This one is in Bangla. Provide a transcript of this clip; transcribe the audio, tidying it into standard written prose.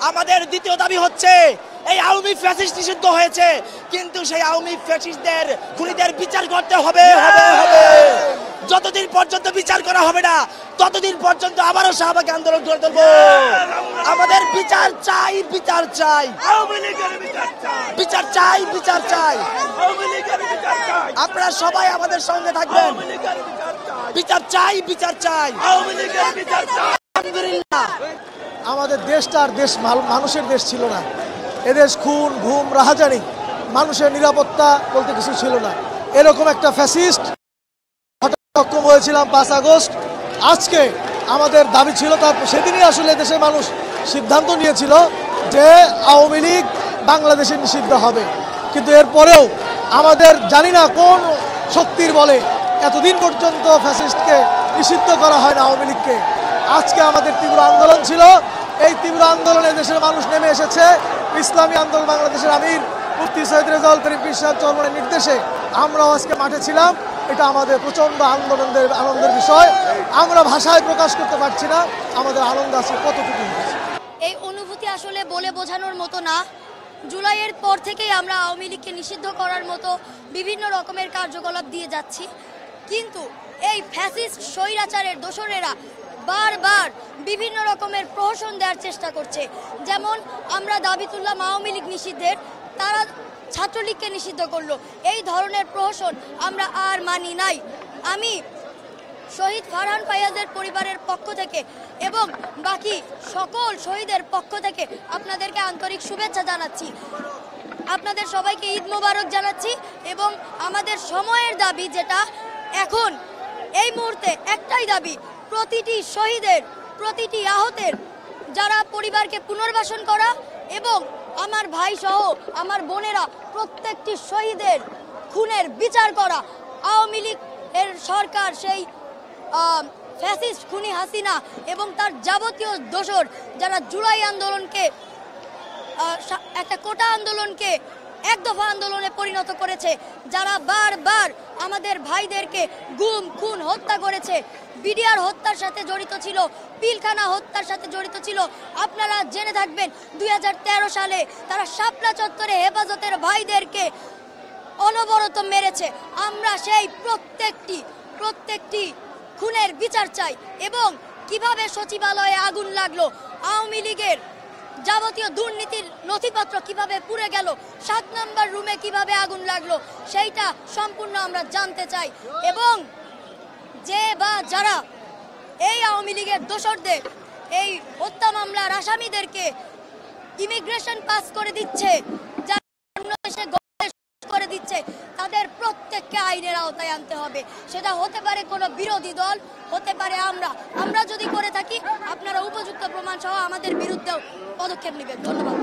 আমাদের দ্বিতীয় দাবি হচ্ছে এই আওয়ামী ফ্যাসিস্ট নিষিদ্ধ হয়েছে, কিন্তু সেই আওয়ামী ফ্যাসিস্টদের খুনিদের বিচার করতে হবে হবে হবে। যতদিন পর্যন্ত বিচার করা হবে না ততদিন পর্যন্ত আবারও শাহবাগে আন্দোলন করে তুলব। আমাদের বিচার চাই, বিচার চাই, বিচার চাই, বিচার চাই। আপনারা সবাই আমাদের সঙ্গে থাকবেন। বিচার চাই, বিচার চাই। আলহামদুলিল্লাহ, আমাদের দেশটা আর দেশ মানুষের দেশ ছিল না। এদেশ খুন, ঘুম, রাহাজানি, মানুষের নিরাপত্তা বলতে কিছু ছিল না। এরকম একটা ফ্যাসিস্ট হঠাৎ সক্ষম হয়েছিলাম 5 আগস্ট। আজকে আমাদের দাবি ছিল, তার সেদিনই আসলে দেশের মানুষ সিদ্ধান্ত নিয়েছিল যে আওয়ামী লীগ বাংলাদেশে নিষিদ্ধ হবে। কিন্তু এরপরেও আমাদের জানি না কোন শক্তির বলে এতদিন পর্যন্ত ফ্যাসিস্টকে নিষিদ্ধ করা হয় না, আওয়ামী লীগকে। আজকে আমাদের তীব্র আন্দোলন ছিল। এই তীব্র আন্দোলনে দেশের মানুষ নেমে এসেছে। ইসলামী আন্দোলন বাংলাদেশের আমির মুফতি সৈয়দ রেজাউল করিম পীর সাহেব চরমনের নির্দেশে আমরাও আজকে মাঠে ছিলাম। এটা আমাদের প্রচণ্ড আনন্দের বিষয়। আমরা ভাষায় প্রকাশ করতে পারছি না আমাদের আনন্দ আছে কতটুকু। এই অনুভূতি আসলে বলে বোঝানোর মতো না। জুলাইয়ের পর থেকেই আমরা আওয়ামী লীগকে নিষিদ্ধ করার মতো বিভিন্ন রকমের কার্যকলাপ দিয়ে যাচ্ছি, কিন্তু এই ফ্যাসিস্ট স্বৈরাচারের দোসরেরা বারবার বিভিন্ন রকমের প্রহসন দেওয়ার চেষ্টা করছে। যেমন আমরা দাবি তুললাম আওয়ামী লীগ নিষিদ্ধের, তারা ছাত্রলীগকে নিষিদ্ধ করলো। এই ধরনের প্রহসন আমরা আর মানি নাই। আমি শহীদ ফারহান ফাইয়াজের পরিবারের পক্ষ থেকে এবং বাকি সকল শহীদের পক্ষ থেকে আপনাদেরকে আন্তরিক শুভেচ্ছা জানাচ্ছি। আপনাদের সবাইকে ঈদ মোবারক জানাচ্ছি। এবং আমাদের সময়ের দাবি, যেটা এখন এই মুহূর্তে একটাই দাবি, প্রতিটি শহীদের, প্রতিটি আহতের যারা পরিবারকে পুনর্বাসন করা এবং আমার ভাই সহ আমার বোনেরা প্রত্যেকটি শহীদের খুনের বিচার করা। আওয়ামী লীগ এর সরকার, সেই ফ্যাসিস্ট খুনি হাসিনা এবং তার যাবতীয় দোসর যারা জুলাই আন্দোলনকে একটা কোটা আন্দোলনকে এক দফা আন্দোলনে পরিণত করেছে, যারা বারবার আমাদের ভাইদেরকে গুম, খুন, হত্যা করেছে, বিডিআর হত্যার সাথে জড়িত ছিল, পিলখানা হত্যার সাথে জড়িত ছিল। আপনারা জেনে থাকবেন 2013 সালে তারা শাপলা চত্বরে হেফাজতের ভাইদেরকে অনবরত মেরেছে। আমরা সেই প্রত্যেকটি খুনের বিচার চাই। এবং কিভাবে সচিবালয়ে আগুন লাগলো, আওয়ামী লীগের যাবতীয় দুর্নীতির নথিপত্র কিভাবে পুড়ে গেল, 7 নম্বর রুমে কিভাবে আগুন লাগলো, সেইটা সম্পূর্ণ আমরা জানতে চাই। এবং যে বা যারা এই আওয়ামী লীগের দোসরদের, এই হত্যা মামলার আসামিদেরকে ইমিগ্রেশন পাস করে দিচ্ছে, যারা অন্য দেশে করে দিচ্ছে, তাদের প্রত্যেককে আইনের আওতায় আনতে হবে। সেটা হতে পারে কোনো বিরোধী দল, হতে পারে আমরা যদি করে থাকি, আপনারা উপযুক্ত প্রমাণ সহ আমাদের বিরুদ্ধেও পদক্ষেপ নেবেন। ধন্যবাদ।